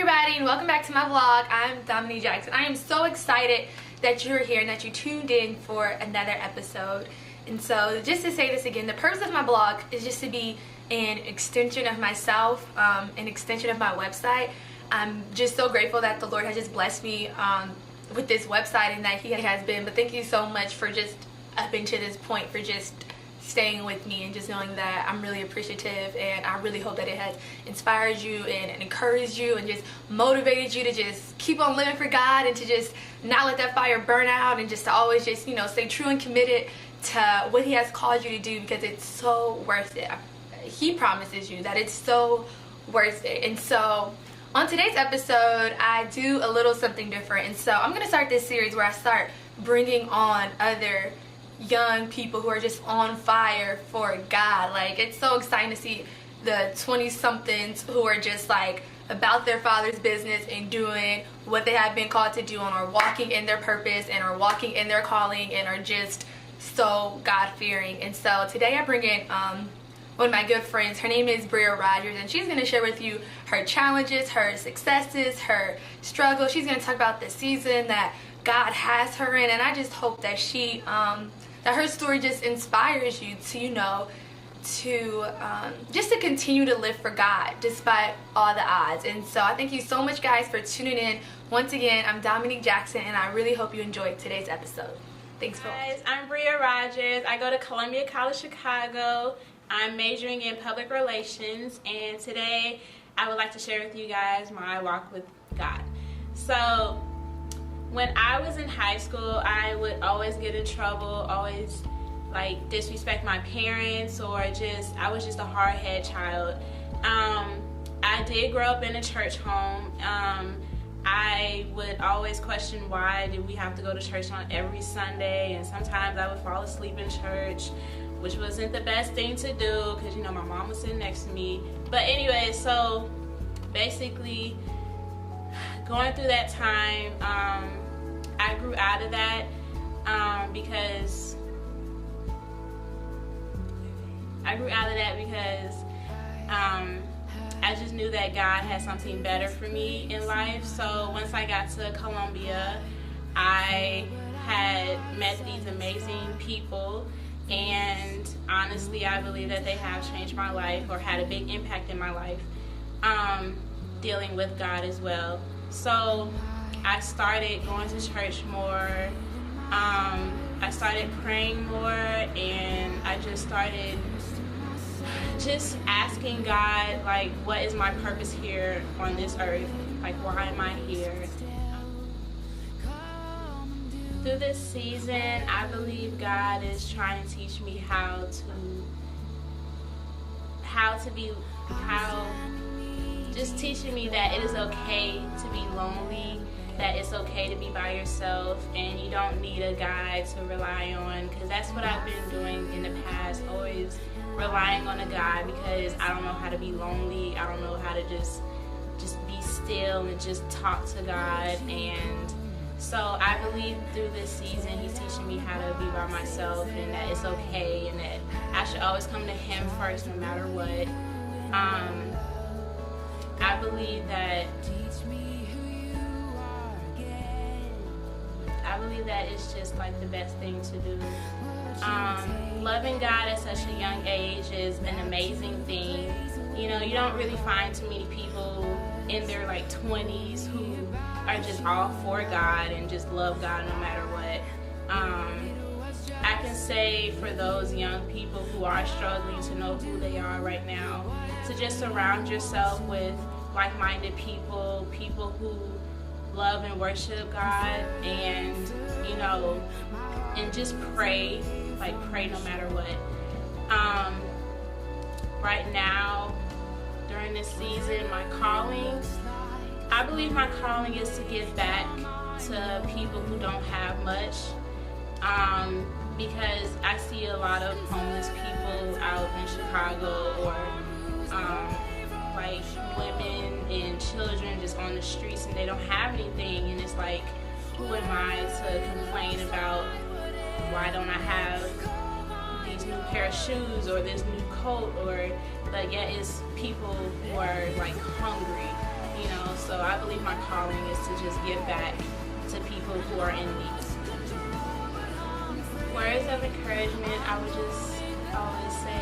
everybody, and welcome back to my vlog. I'm Dominique Jackson. I am so excited that you're here and that you tuned in for another episode. And so just to say this again, the purpose of my blog is just to be an extension of myself, an extension of my website. I'm just so grateful that the Lord has just blessed me with this website and that He has been. But thank you so much for just up until this point, for just staying with me and just knowing that I'm really appreciative, and I really hope that it has inspired you and encouraged you and just motivated you to just keep on living for God and to just not let that fire burn out, and just to always just, you know, stay true and committed to what He has called you to do, because it's so worth it. He promises you that it's so worth it. And so on today's episode, I do a little something different. And so I'm going to start this series where I start bringing on other young people who are just on fire for God. Like, it's so exciting to see the 20-somethings who are just like about their Father's business and doing what they have been called to do, and are walking in their purpose and are walking in their calling and are just so God-fearing. And so today I bring in one of my good friends. Her name is Bria Rogers, and she's going to share with you her challenges, her successes, her struggles. She's going to talk about the season that God has her in, and I just hope that she that her story just inspires you to, you know, to just to continue to live for God despite all the odds. And so I thank you so much, guys, for tuning in. Once again, I'm Dominique Jackson, and I really hope you enjoyed today's episode. Thanks for watching. I'm Bria Rogers. I go to Columbia College Chicago. I'm majoring in public relations, and today I would like to share with you guys my walk with God. So when I was in high school, I would always get in trouble, always like disrespect my parents, or just, I was just a hard-headed child. I did grow up in a church home. I would always question, why did we have to go to church on every Sunday, and sometimes I would fall asleep in church, which wasn't the best thing to do because, you know, my mom was sitting next to me. But anyway, so basically going through that time, I grew out of that because I just knew that God had something better for me in life. So once I got to Columbia, I had met these amazing people, and honestly, I believe that they have changed my life, or had a big impact in my life, dealing with God as well. So I started going to church more. I started praying more, and I just started just asking God, like, what is my purpose here on this earth? Like, why am I here? Through this season, I believe God is trying to teach me just teaching me that it is okay to be lonely, that it's okay to be by yourself, and you don't need a guy to rely on, because that's what I've been doing in the past, always relying on a guy, because I don't know how to be lonely. I don't know how to just be still and just talk to God. And so I believe through this season He's teaching me how to be by myself, and that it's okay, and that I should always come to Him first no matter what. I believe that it's just like the best thing to do. Loving God at such a young age is an amazing thing. You know, you don't really find too many people in their like 20s who are just all for God and just love God no matter what. I can say for those young people who are struggling to know who they are right now, to just surround yourself with like-minded people, people who love and worship God, and, you know, and just pray, like pray no matter what. Right now, during this season, my calling, I believe my calling is to give back to people who don't have much, because I see a lot of homeless people out in Chicago, or like women and children just on the streets, and they don't have anything, and it's like, who am I to complain about, why don't I have these new pair of shoes or this new coat, or like, yeah, it's people who are like hungry, you know. So So I believe my calling is to just give back to people who are in need. Words of encouragement, I would just always say,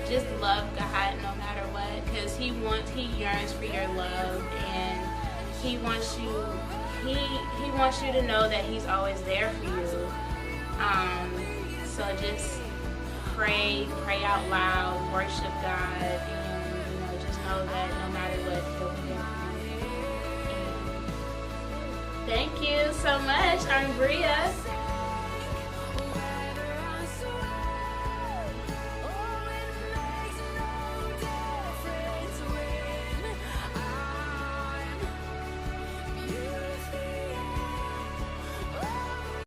just love God no matter what, because He yearns for your love, and He wants you to know that He's always there for you. So just pray out loud, worship God, and just know that no matter what, He'll be there for you. And thank you so much. I'm Bria.